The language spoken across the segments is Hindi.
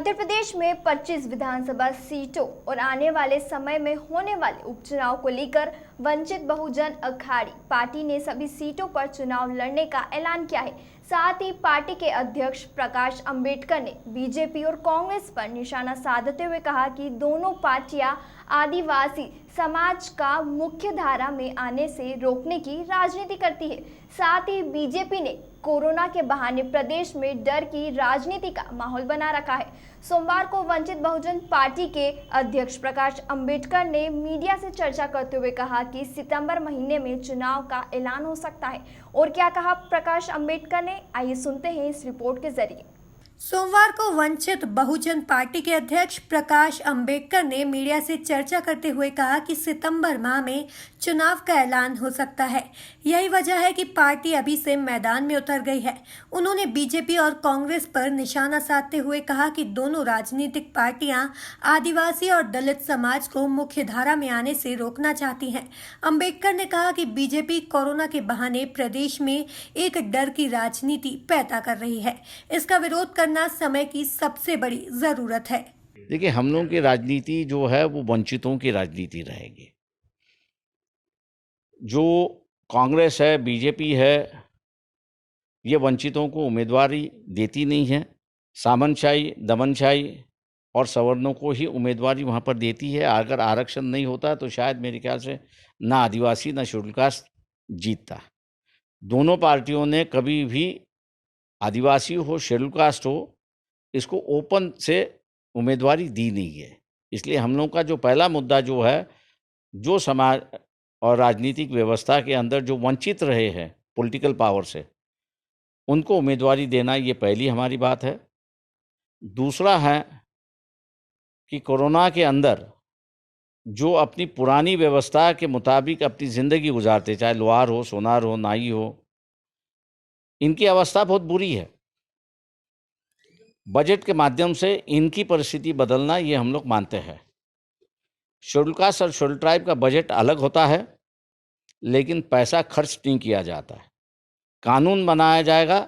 मध्य प्रदेश में 25 विधानसभा सीटों और आने वाले समय में होने वाले उपचुनाव को लेकर वंचित बहुजन अघाड़ी पार्टी ने सभी सीटों पर चुनाव लड़ने का ऐलान किया है। साथ ही पार्टी के अध्यक्ष प्रकाश अंबेडकर ने बीजेपी और कांग्रेस पर निशाना साधते हुए कहा कि दोनों पार्टियां आदिवासी समाज का मुख्य धारा में आने से रोकने की राजनीति करती है। साथ ही बीजेपी ने कोरोना के बहाने प्रदेश में डर की राजनीति का माहौल बना रखा है। सोमवार को वंचित बहुजन पार्टी के अध्यक्ष प्रकाश अंबेडकर ने मीडिया से चर्चा करते हुए कहा कि सितंबर महीने में चुनाव का ऐलान हो सकता है। और क्या कहा प्रकाश अंबेडकर ने, आइए सुनते हैं इस रिपोर्ट के जरिए। सोमवार को वंचित बहुजन पार्टी के अध्यक्ष प्रकाश अंबेडकर ने मीडिया से चर्चा करते हुए कहा कि सितंबर माह में चुनाव का ऐलान हो सकता है। यही वजह है कि पार्टी अभी से मैदान में उतर गई है। उन्होंने बीजेपी और कांग्रेस पर निशाना साधते हुए कहा कि दोनों राजनीतिक पार्टियां आदिवासी और दलित समाज को मुख्य धारा में आने से रोकना चाहती हैं। अंबेडकर ने कहा कि बीजेपी कोरोना के बहाने प्रदेश में एक डर की राजनीति पैदा कर रही है। इसका विरोध करना समय की सबसे बड़ी जरूरत है। देखिए, हम लोगों की राजनीति जो है वो वंचितों की राजनीति रहेगी। जो कांग्रेस है, बीजेपी है, ये वंचितों को उम्मीदवारी देती नहीं है। सामंतशाही, दमनशाही और सवर्णों को ही उम्मीदवारी वहाँ पर देती है। अगर आरक्षण नहीं होता तो शायद मेरे ख्याल से ना आदिवासी ना शेड्यूल कास्ट जीतता। दोनों पार्टियों ने कभी भी आदिवासी हो, शेड्यूल कास्ट हो, इसको ओपन से उम्मीदवारी दी नहीं है। इसलिए हम लोग का जो पहला मुद्दा जो है, जो समाज और राजनीतिक व्यवस्था के अंदर जो वंचित रहे हैं पॉलिटिकल पावर से, उनको उम्मीदवारी देना, ये पहली हमारी बात है। दूसरा है कि कोरोना के अंदर जो अपनी पुरानी व्यवस्था के मुताबिक अपनी ज़िंदगी गुजारते, चाहे लोहार हो, सोनार हो, नाई हो, इनकी अवस्था बहुत बुरी है। बजट के माध्यम से इनकी परिस्थिति बदलना, ये हम लोग मानते हैं। शेड्यूल कास्ट और शेड्यूल ट्राइब का बजट अलग होता है, लेकिन पैसा खर्च नहीं किया जाता है। कानून बनाया जाएगा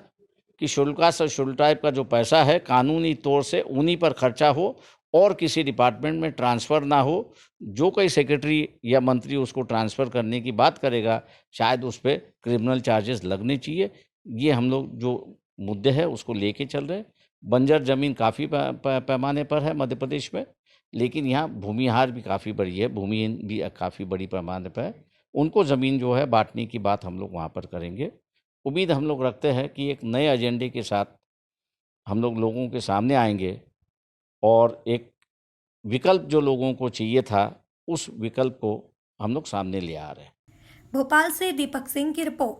कि शेड्यूल कास्ट और शेड्यूल ट्राइब का जो पैसा है कानूनी तौर से उन्हीं पर खर्चा हो और किसी डिपार्टमेंट में ट्रांसफ़र ना हो। जो कोई सेक्रेटरी या मंत्री उसको ट्रांसफ़र करने की बात करेगा, शायद उस पर क्रिमिनल चार्जेस लगने चाहिए। ये हम लोग जो मुद्दे हैं उसको लेके चल रहे हैं। बंजर ज़मीन काफ़ी पैमाने पर है मध्य प्रदेश में, लेकिन यहाँ भूमिहार भी काफ़ी बड़ी है, भूमिहीन भी काफ़ी बड़ी पैमाने पर है। उनको ज़मीन जो है बांटने की बात हम लोग वहाँ पर करेंगे। उम्मीद हम लोग रखते हैं कि एक नए एजेंडे के साथ हम लोग लोगों के सामने आएंगे और एक विकल्प जो लोगों को चाहिए था, उस विकल्प को हम लोग सामने ले आ रहे हैं। भोपाल से दीपक सिंह की रिपोर्ट।